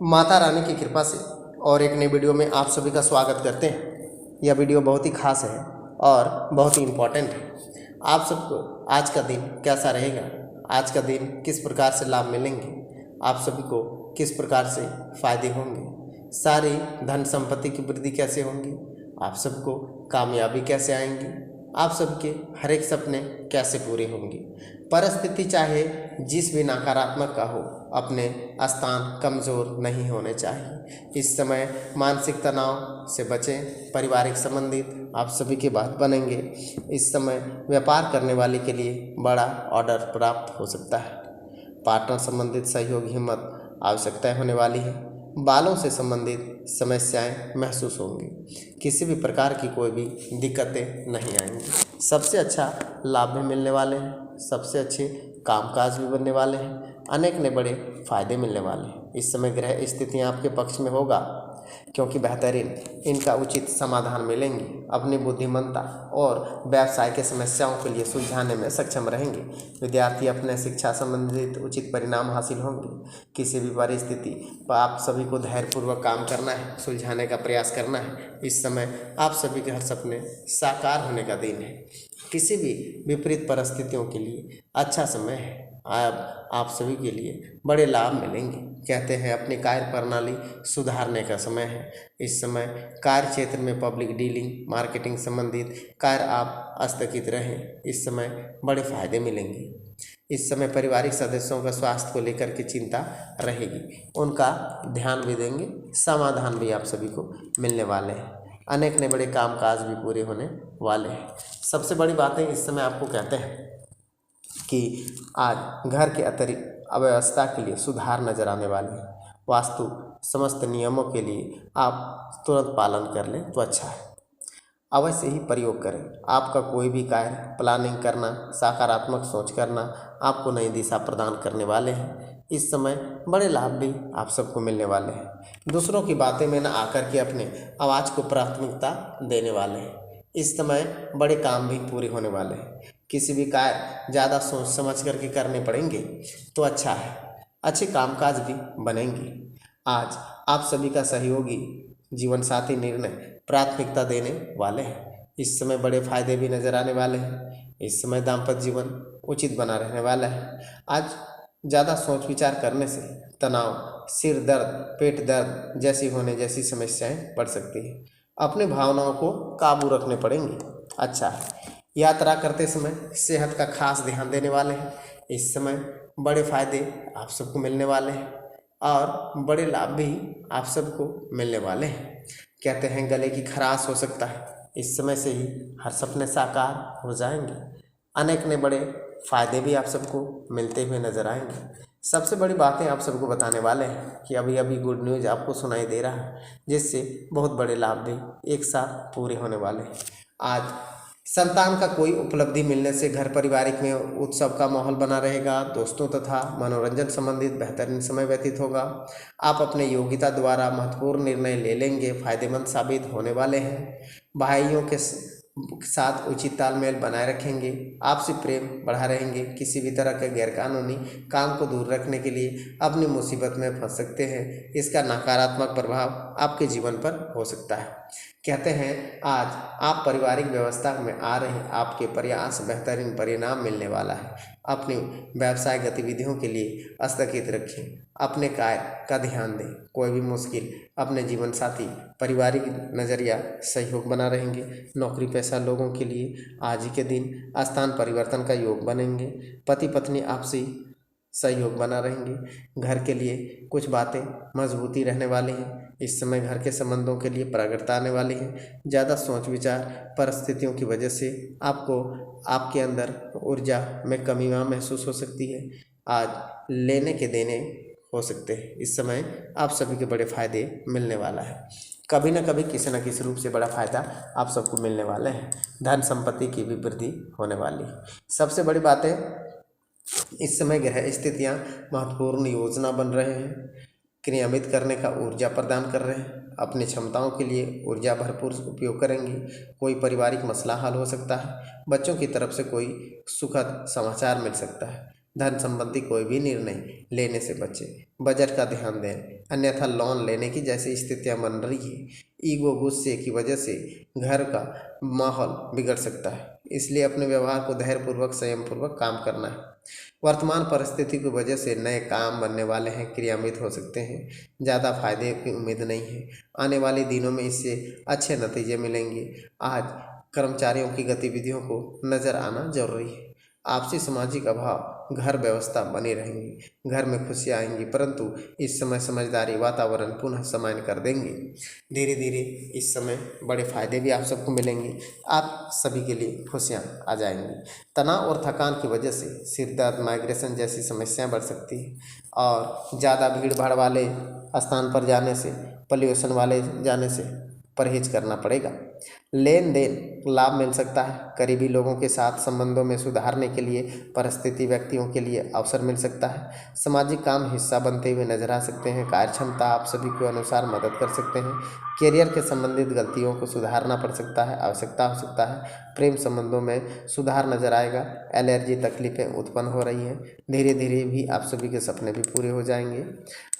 माता रानी की कृपा से और एक नई वीडियो में आप सभी का स्वागत करते हैं। यह वीडियो बहुत ही खास है और बहुत ही इम्पोर्टेंट है। आप सबको आज का दिन कैसा रहेगा, आज का दिन किस प्रकार से लाभ मिलेंगे, आप सभी को किस प्रकार से फ़ायदे होंगे, सारी धन संपत्ति की वृद्धि कैसे होंगी, आप सबको कामयाबी कैसे आएंगी, आप सबके हर एक सपने कैसे पूरे होंगे। परिस्थिति चाहे जिस भी नकारात्मक का हो, अपने स्थान कमज़ोर नहीं होने चाहिए। इस समय मानसिक तनाव से बचें। पारिवारिक संबंधित आप सभी के बात बनेंगे। इस समय व्यापार करने वाले के लिए बड़ा ऑर्डर प्राप्त हो सकता है। पार्टनर संबंधित सहयोग हिम्मत आवश्यकताएं होने वाली है। बालों से संबंधित समस्याएं महसूस होंगी। किसी भी प्रकार की कोई भी दिक्कतें नहीं आएंगी। सबसे अच्छा लाभ भी मिलने वाले हैं, सबसे अच्छे कामकाज भी बनने वाले हैं, अनेक ने बड़े फायदे मिलने वाले हैं। इस समय ग्रह स्थितियां आपके पक्ष में होगा क्योंकि बेहतरीन इनका उचित समाधान मिलेंगे। अपनी बुद्धिमत्ता और व्यवसाय के समस्याओं के लिए सुलझाने में सक्षम रहेंगे। विद्यार्थी अपने शिक्षा संबंधित उचित परिणाम हासिल होंगे। किसी भी परिस्थिति पर आप सभी को धैर्यपूर्वक काम करना है, सुलझाने का प्रयास करना है। इस समय आप सभी के हर सपने साकार होने का दिन है। किसी भी विपरीत परिस्थितियों के लिए अच्छा समय है। आप सभी के लिए बड़े लाभ मिलेंगे। कहते हैं अपनी कार्य प्रणाली सुधारने का समय है। इस समय कार्य क्षेत्र में पब्लिक डीलिंग, मार्केटिंग संबंधित कार्य आप स्थगित रहें। इस समय बड़े फायदे मिलेंगे। इस समय पारिवारिक सदस्यों का स्वास्थ्य को लेकर के चिंता रहेगी, उनका ध्यान भी देंगे। समाधान भी आप सभी को मिलने वाले हैं। अनेक ने बड़े कामकाज भी पूरे होने वाले हैं। सबसे बड़ी बातें इस समय आपको कहते हैं कि आज घर के अतिरिक्त अव्यवस्था के लिए सुधार नजर आने वाले हैं। वास्तु समस्त नियमों के लिए आप तुरंत पालन कर लें तो अच्छा है। अवश्य ही प्रयोग करें। आपका कोई भी कार्य प्लानिंग करना, सकारात्मक सोच करना आपको नई दिशा प्रदान करने वाले हैं। इस समय बड़े लाभ भी आप सबको मिलने वाले हैं। दूसरों की बातें में न आकर के अपने आवाज़ को प्राथमिकता देने वाले हैं। इस समय बड़े काम भी पूरे होने वाले हैं। किसी भी कार्य ज़्यादा सोच समझ करके करने पड़ेंगे तो अच्छा है। अच्छे कामकाज भी बनेंगे। आज आप सभी का सहयोगी जीवन साथी निर्णय प्राथमिकता देने वाले हैं। इस समय बड़े फायदे भी नजर आने वाले हैं। इस समय दाम्पत्य जीवन उचित बना रहने वाला है। आज ज़्यादा सोच विचार करने से तनाव, सिर दर्द, पेट दर्द जैसी समस्याएं बढ़ सकती हैं। अपने भावनाओं को काबू रखने पड़ेंगे। अच्छा है। यात्रा करते समय सेहत का खास ध्यान देने वाले हैं। इस समय बड़े फायदे आप सबको मिलने वाले हैं और बड़े लाभ भी आप सबको मिलने वाले हैं। कहते हैं गले की खराश हो सकता है, इस समय से ही हर सपने साकार हो जाएंगे। अनेक ने बड़े फायदे भी आप सबको मिलते हुए नजर आएंगे। सबसे बड़ी बातें आप सबको बताने वाले हैं कि अभी अभी गुड न्यूज़ आपको सुनाई दे रहा है, जिससे बहुत बड़े लाभ भी एक साथ पूरे होने वाले हैं। आज संतान का कोई उपलब्धि मिलने से घर पारिवारिक में उत्सव का माहौल बना रहेगा। दोस्तों तथा मनोरंजन संबंधित बेहतरीन समय व्यतीत होगा। आप अपने योग्यता द्वारा महत्वपूर्ण निर्णय ले लेंगे, फायदेमंद साबित होने वाले हैं। भाइयों के साथ उचित तालमेल बनाए रखेंगे। आपसी प्रेम बढ़ा रहेंगे। किसी भी तरह के गैरकानूनी काम को दूर रखने के लिए अपनी मुसीबत में फंस सकते हैं। इसका नकारात्मक प्रभाव आपके जीवन पर हो सकता है। कहते हैं आज आप पारिवारिक व्यवस्था में आ रहे आपके प्रयास बेहतरीन परिणाम मिलने वाला है। अपनी व्यवसाय गतिविधियों के लिए स्थगित रखें। अपने कार्य का ध्यान दें। कोई भी मुश्किल अपने जीवन साथी, पारिवारिक नज़रिया सहयोग बना रहेंगे। नौकरी पेशा लोगों के लिए आज ही के दिन स्थान परिवर्तन का योग बनेंगे। पति पत्नी आपसी सहयोग बना रहेंगे। घर के लिए कुछ बातें मजबूती रहने वाली हैं। इस समय घर के संबंधों के लिए प्रगति आने वाली है। ज़्यादा सोच विचार परिस्थितियों की वजह से आपको आपके अंदर ऊर्जा में कमी महसूस हो सकती है। आज लेने के देने हो सकते हैं। इस समय आप सभी के बड़े फायदे मिलने वाला है। कभी न कभी किसी न किसी रूप से बड़ा फायदा आप सबको मिलने वाले हैं। धन संपत्ति की भी वृद्धि होने वाली है। सबसे बड़ी बातें इस समय ग्रह स्थितियाँ महत्वपूर्ण योजना बन रहे हैं, क्रियान्वित करने का ऊर्जा प्रदान कर रहे हैं। अपनी क्षमताओं के लिए ऊर्जा भरपूर उपयोग करेंगे। कोई पारिवारिक मसला हल हो सकता है। बच्चों की तरफ से कोई सुखद समाचार मिल सकता है। धन संबंधी कोई भी निर्णय लेने से बचें। बजट का ध्यान दें, अन्यथा लोन लेने की जैसी स्थितियां बन रही है। ईगो गुस्से की वजह से घर का माहौल बिगड़ सकता है, इसलिए अपने व्यवहार को धैर्यपूर्वक संयमपूर्वक काम करना है। वर्तमान परिस्थिति की वजह से नए काम बनने वाले हैं, क्रियान्वित हो सकते हैं। ज़्यादा फायदे की उम्मीद नहीं है। आने वाले दिनों में इससे अच्छे नतीजे मिलेंगे। आज कर्मचारियों की गतिविधियों को नज़र आना जरूरी है। आपसी सामाजिक अभाव, घर व्यवस्था बनी रहेंगी। घर में खुशियाँ आएंगी, परंतु इस समय समझदारी वातावरण पुनः सामान्य कर देंगे। धीरे धीरे इस समय बड़े फायदे भी आप सबको मिलेंगे। आप सभी के लिए खुशियाँ आ जाएंगी। तनाव और थकान की वजह से सिर दर्द, माइग्रेशन जैसी समस्याएं बढ़ सकती हैं और ज़्यादा भीड़ भाड़ वाले स्थान पर जाने से, पॉल्यूशन वाले जाने से परहेज करना पड़ेगा। लेन देन लाभ मिल सकता है। करीबी लोगों के साथ संबंधों में सुधारने के लिए परिस्थिति व्यक्तियों के लिए अवसर मिल सकता है। सामाजिक काम हिस्सा बनते हुए नजर आ सकते हैं। कार्य क्षमता आप सभी को अनुसार मदद कर सकते हैं। कैरियर के संबंधित गलतियों को सुधारना पड़ सकता है, आवश्यकता हो सकता है। प्रेम संबंधों में सुधार नजर आएगा। एलर्जी तकलीफें उत्पन्न हो रही हैं। धीरे धीरे भी आप सभी के सपने भी पूरे हो जाएंगे।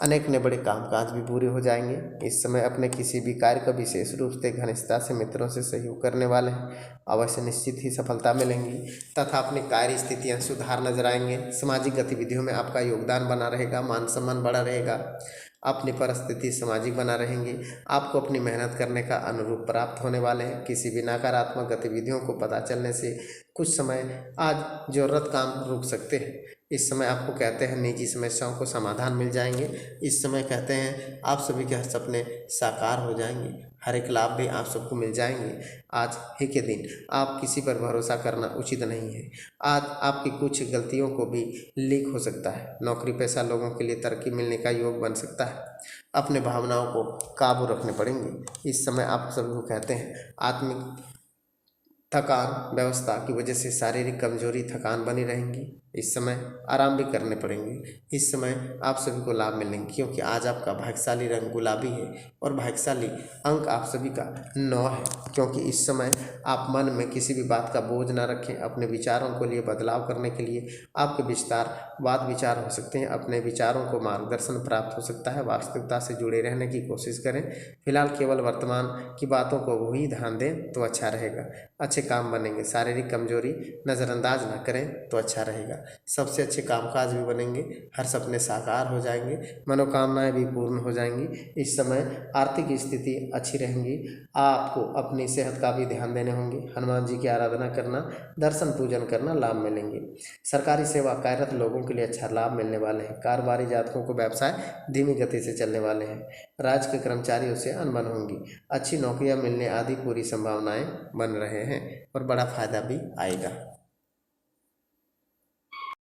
अनेक ने बड़े कामकाज भी पूरे हो जाएंगे। इस समय अपने किसी भी कार्य का विशेष रूप से घनिष्ठता से मित्रों से सहयोग करने वाले हैं। अवश्य निश्चित ही सफलता मिलेंगी तथा अपनी कार्य स्थितियां सुधार नजर आएंगे। सामाजिक गतिविधियों में आपका योगदान बना रहेगा, मान सम्मान बढ़ा रहेगा। अपनी परिस्थिति सामाजिक बना रहेंगे। आपको अपनी मेहनत करने का अनुरूप प्राप्त होने वाले हैं। किसी भी नकारात्मक गतिविधियों को पता चलने से कुछ समय आज जरूरत काम रुक सकते हैं। इस समय आपको कहते हैं निजी समस्याओं को समाधान मिल जाएंगे। इस समय कहते हैं आप सभी के हर सपने साकार हो जाएंगे। हर एक लाभ भी आप सबको मिल जाएंगे। आज ही के दिन आप किसी पर भरोसा करना उचित नहीं है। आज आपकी कुछ गलतियों को भी लीक हो सकता है। नौकरी पेशा लोगों के लिए तरक्की मिलने का योग बन सकता है। अपने भावनाओं को काबू रखने पड़ेंगे। इस समय आप सभी को कहते हैं आत्मिक थकान व्यवस्था की वजह से शारीरिक कमजोरी, थकान बनी रहेंगी। इस समय आराम भी करने पड़ेंगे। इस समय आप सभी को लाभ मिलेंगे क्योंकि आज आपका भाग्यशाली रंग गुलाबी है और भाग्यशाली अंक आप सभी का 9 है। क्योंकि इस समय आप मन में किसी भी बात का बोझ ना रखें। अपने विचारों को लिए बदलाव करने के लिए आपके वाद विचार हो सकते हैं। अपने विचारों को मार्गदर्शन प्राप्त हो सकता है। वास्तविकता से जुड़े रहने की कोशिश करें। फिलहाल केवल वर्तमान की बातों को वही ध्यान दें तो अच्छा रहेगा। अच्छे काम बनेंगे। शारीरिक कमजोरी नज़रअंदाज ना करें तो अच्छा रहेगा। सबसे अच्छे कामकाज भी बनेंगे। हर सपने साकार हो जाएंगे। मनोकामनाएं भी पूर्ण हो जाएंगी। इस समय आर्थिक स्थिति अच्छी रहेंगी। आपको अपनी सेहत का भी ध्यान देने होंगे। हनुमान जी की आराधना करना, दर्शन पूजन करना लाभ मिलेंगे। सरकारी सेवा कार्यरत लोगों के लिए अच्छा लाभ मिलने वाले हैं। कारोबारी जातकों को व्यवसाय धीमी गति से चलने वाले हैं। राज्य के कर्मचारियों से अनबन होंगी। अच्छी नौकरियां मिलने आदि पूरी संभावनाएं बन रहे हैं और बड़ा फायदा भी आएगा।